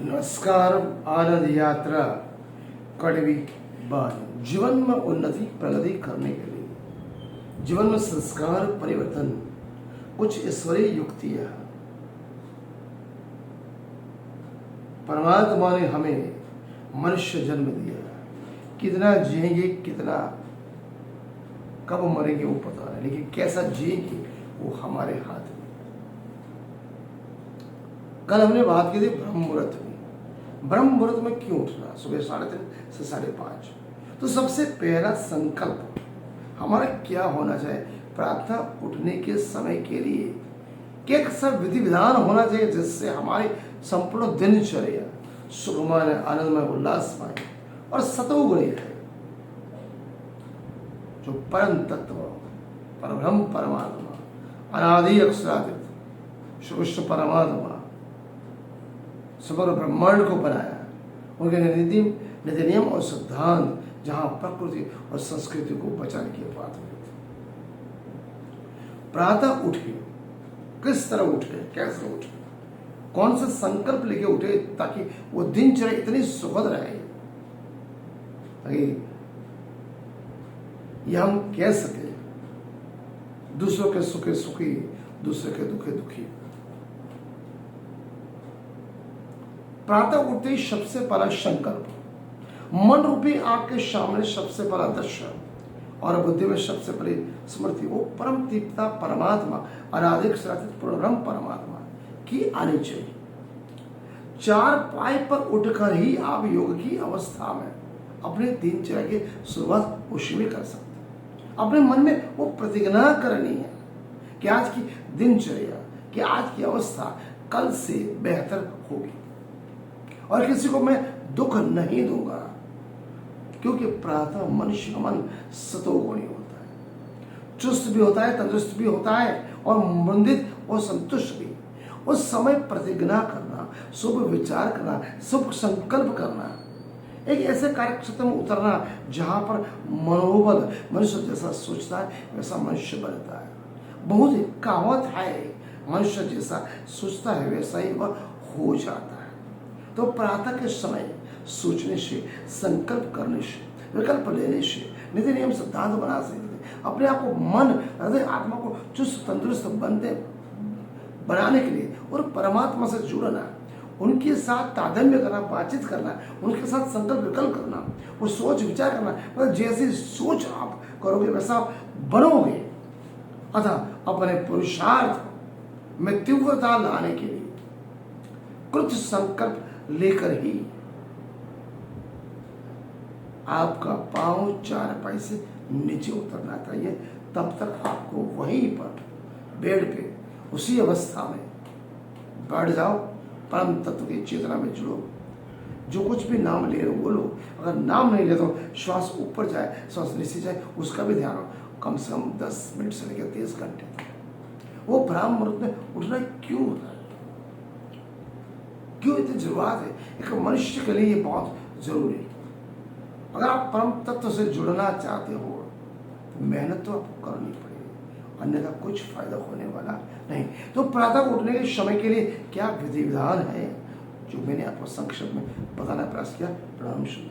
नमस्कार। आनंद यात्रा कड़वी बात जीवन में उन्नति प्रगति करने के लिए जीवन में संस्कार परिवर्तन कुछ ईश्वरीय युक्तियां। परमात्मा ने हमें मनुष्य जन्म दिया, कितना जिएंगे कितना कब मरेंगे वो पता नहीं, लेकिन कैसा जिएंगे वो हमारे हाथ में। कल हमने बात की थी ब्रह्म मुहूर्त में। ब्रह्म मुहूर्त में क्यों उठना, सुबह 3:30 से 5:30। तो सबसे पहला संकल्प हमारा क्या होना चाहिए, प्रातः उठने के समय के लिए एक सब विधि विधान होना चाहिए जिससे हमारी संपूर्ण दिनचर्या सुगमय आनंदमय उल्लासमय और सतोगुणी है। जो परम तत्व परब्रह्म परमात्मा अनादि अक्षरादित श्री कृष्ण परमात्मा समग्र ब्रह्मांड को बनाया, उनके नीति नियम और सिद्धांत जहां प्रकृति और संस्कृति को बचाने की बात हुई थी। प्रातः उठे, किस तरह उठे, कैसे उठे, कौन सा संकल्प लेके उठे ताकि वो दिनचर्या इतनी सुखद रहे ताकि ये हम कह सके दूसरों के सुखे सुखी दूसरे के दुखे दुखी। प्रातः उठते ही सबसे पहला संकल्प मन रूपी आंख के सामने सबसे पहला दर्शन और बुद्धि में सबसे पहली स्मृति वो परम तृप्ता परमात्मा अनादिक ब्रह्म परमात्मा की आनी चाहिए। 4 पाए पर उठकर ही आप योग की अवस्था में अपने दिनचर्या की शुरुआत उसी में कर सकते हैं। अपने मन में वो प्रतिज्ञा करनी है कि आज की दिनचर्या कि आज की अवस्था कल से बेहतर होगी और किसी को मैं दुख नहीं दूंगा, क्योंकि प्रातः मनुष्य का मन सतोगुणी होता है, चुस्त भी होता है, तंदुरुस्त भी होता है और मंदित और संतुष्ट भी। उस समय प्रतिज्ञा करना, शुभ विचार करना, शुभ संकल्प करना, एक ऐसे कार्यक्षेत्र में उतरना जहां पर मनोबल मनुष्य जैसा सोचता है वैसा मनुष्य बनता है। बहुत कहावत है, मनुष्य जैसा सोचता है वैसा ही वह हो जाता है। तो प्रातः के समय सोचने से, संकल्प करने से, विकल्प लेने से, नीति नियम सिद्धांत बना सकते, अपने आप को मन हृदय आत्मा को चुस्त तंदुरुस्त बनाने के लिए और परमात्मा से जुड़ना, उनके साथ तादात्म्य करना, बातचीत करना, उनके साथ संकल्प विकल्प करना, वो सोच विचार करना, मतलब जैसी सोच आप करोगे वैसा बनोगे। अतः अपने पुरुषार्थ में तीव्रता लाने के लिए कृत संकल्प लेकर ही आपका पांव 4 पाई से नीचे उतरना चाहिए। तब तक आपको वहीं पर बेड पे उसी अवस्था में बैठ जाओ, परम तत्व की चेतना में जुड़ो। जो कुछ भी नाम ले रहे हो बोलो, अगर नाम नहीं ले तो श्वास ऊपर जाए श्वास नीचे जाए उसका भी ध्यान रखो। कम से कम 10 मिनट से लेकर 30 घंटे वो ब्राह्म मुहूर्त में उठना क्यों होता है, क्यों इतनी जरूरत है, एक मनुष्य के लिए ये बहुत जरूरी है। अगर आप परम तत्व से जुड़ना चाहते हो तो मेहनत तो आपको करनी पड़ेगी, अन्यथा कुछ फायदा होने वाला नहीं। तो प्रातः उठने के समय के लिए क्या विधि विधान है जो मैंने आपको संक्षेप में बताना प्रयास किया। प्रणाम, शुभ।